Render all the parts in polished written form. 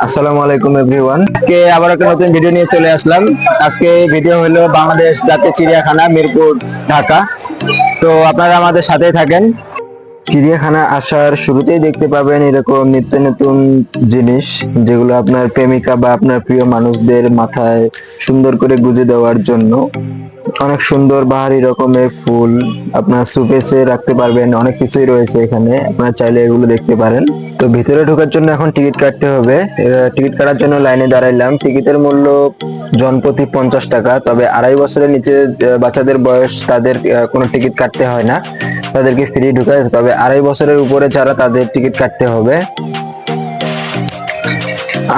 আসসালামু আলাইকুম এভরিওয়ান। আজকে আবার একটা নতুন ভিডিও নিয়ে চলে আসলাম। আজকে ভিডিও হলো বাংলাদেশ জাতীয় চিড়িয়াখানা, মিরপুর, ঢাকা। তো আপনারা আমাদের সাথেই থাকেন। চিড়িয়াখানা আসার শুরুতেই দেখতে পাবেন এরকম নিত্য নতুন জিনিস, যেগুলো আপনার প্রেমিকা বা আপনার প্রিয় মানুষদের মাথায় সুন্দর করে গুজে দেওয়ার জন্য। অনেক সুন্দর বাহারি রকমের ফুল আপনার সুপেসে রাখতে পারবেন, অনেক কিছুই রয়েছে এখানে, আপনারা চাইলে এগুলো দেখতে পারেন। তো ভিতরে ঢোকার জন্য এখন টিকিট কাটতে হবে। টিকিট কাটার জন্য লাইনে দাঁড়াইলাম। টিকিটের মূল্য জনপ্রতি 50 টাকা। তবে 2.5 বছরের নিচে বাচ্চাদের বয়স, তাদের কোনো টিকিট কাটতে হয় না, তাদেরকে ফ্রি ঢুকায়। তবে 2.5 বছরের উপরে যারা, তাদের টিকিট কাটতে হবে।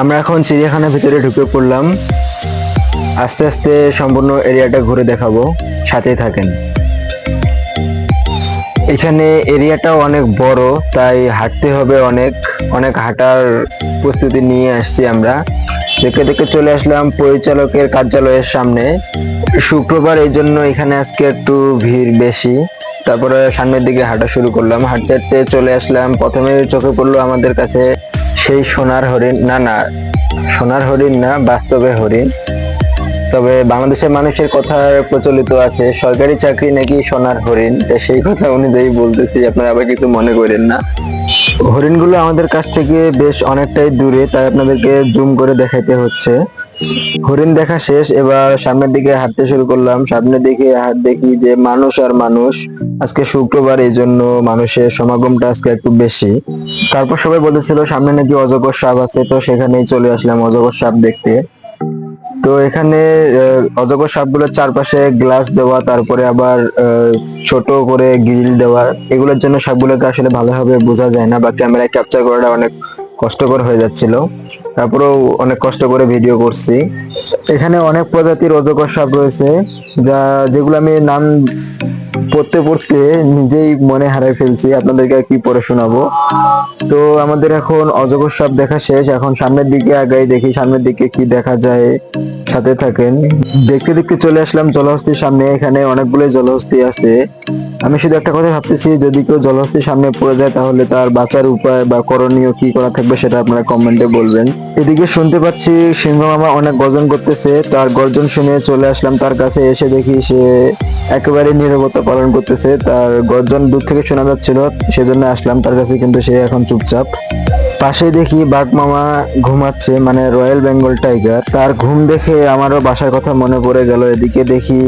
আমরা এখন চিড়িয়াখানার ভিতরে ঢুকে পড়লাম। আস্তে আস্তে সম্পূর্ণ এরিয়াটা ঘুরে দেখাবো, সাথেই থাকেন। এখানে এরিয়াটাও অনেক বড়, তাই হাঁটতে হবে অনেক অনেক হাঁটার প্রস্তুতি নিয়ে আসছি আমরা। দেখে দেখে চলে আসলাম পরিচালকের কার্যালয়ের সামনে। শুক্রবার, এই জন্য এখানে আজকে একটু ভিড় বেশি। তারপরে সামনের দিকে হাঁটা শুরু করলাম। হাঁটতে হাঁটতে চলে আসলাম, প্রথমে চোখে পড়লো আমাদের কাছে সেই সোনার হরিণ। না, সোনার হরিণ না, বাস্তবে হরিণ। তবে বাংলাদেশের মানুষের কথা প্রচলিত আছে, সরকারি চাকরি নাকি সোনার হরিণ, তাই সেই কথা অনুযায়ী বলতেছি, আপনারা আবার কিছু মনে করেন না। হরিণগুলো আমাদের কাছ থেকে বেশ অনেকটাই দূরে, তাই আপনাদেরকে জুম করে দেখাইতে হচ্ছে। হরিণ দেখা শেষ, এবার সামনের দিকে হাঁটতে শুরু করলাম। সামনে দিকে দেখি যে মানুষ আর মানুষ। আজকে শুক্রবার, এই জন্য মানুষের সমাগমটা আজকে একটু বেশি। তারপর সবাই বলতেছিল সামনে নাকি অজগর সাপ আছে, তো সেখানেই চলে আসলাম অজগর সাপ দেখতে। তো এখানে অজগর সাপগুলোর চারপাশে গ্লাস দেওয়া, তারপরে আবার ছোট করে গ্রিল দেওয়া। এগুলোর জন্য সাপগুলোকে আসলে ভালোভাবে বোঝা যায় না, বা ক্যামেরায় ক্যাপচার করাটা অনেক কষ্টকর হয়ে যাচ্ছিল। তারপরেও অনেক কষ্ট করে ভিডিও করছি। এখানে অনেক প্রজাতির অজগর সাপ রয়েছে, যেগুলো আমি নাম পড়তে পড়তে নিজেই মনে হারাই ফেলছি, আপনাদেরকে কি পড়ে শোনাবো। তো আমাদের এখন অজগর সাপ দেখা শেষ, এখন সামনের দিকে আগাই, দেখি সামনের দিকে কি দেখা যায়, সাথে থাকেন। দেখতে দেখতে চলে আসলাম জলহস্তির সামনে। এখানে অনেকগুলো জলহস্তি আছে। আমি শুধু একটা কথা ভাবতেছি, যদি কেউ জলহস্তির সামনে পড়ে যায়, তাহলে তার বাঁচার উপায় বা করণীয় কি করা থাকবে, সেটা আপনারা কমেন্টে বলবেন। এদিকে শুনতে পাচ্ছি সিংহ মামা অনেক গর্জন করতেছে। তার গর্জন শুনে চলে আসলাম তার কাছে। এসে দেখি সে একেবারে নীরবতা পালন করতেছে। তার গর্জন দূর থেকে শোনা যাচ্ছিল, সেজন্য আসলাম তার কাছে, কিন্তু সে এখন চুপচাপ। পাশে দেখি বাঘ মামা ঘুমাচ্ছে, মানে রয়্যাল বেঙ্গল টাইগার। তার ঘুম দেখে আমারও বাসার কথা মনে পড়ে গেল। এদিকে দেখি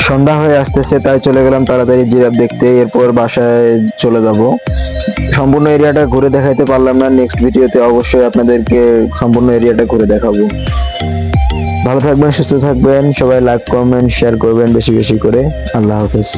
সন্ধ্যা হয়ে আসতেছে, তাই চলে গেলাম তাড়াতাড়ি জিরাফ দেখতে। এরপর বাসায় চলে যাব। সম্পূর্ণ এরিয়াটা ঘুরে দেখাইতে পারলাম না, নেক্সট ভিডিওতে অবশ্যই আপনাদেরকে সম্পূর্ণ এরিয়াটা ঘুরে দেখাবো। ভালো থাকবেন, সুস্থ থাকবেন সবাই। লাইক, কমেন্ট, শেয়ার করবেন বেশি বেশি করে। আল্লাহ হাফেজ।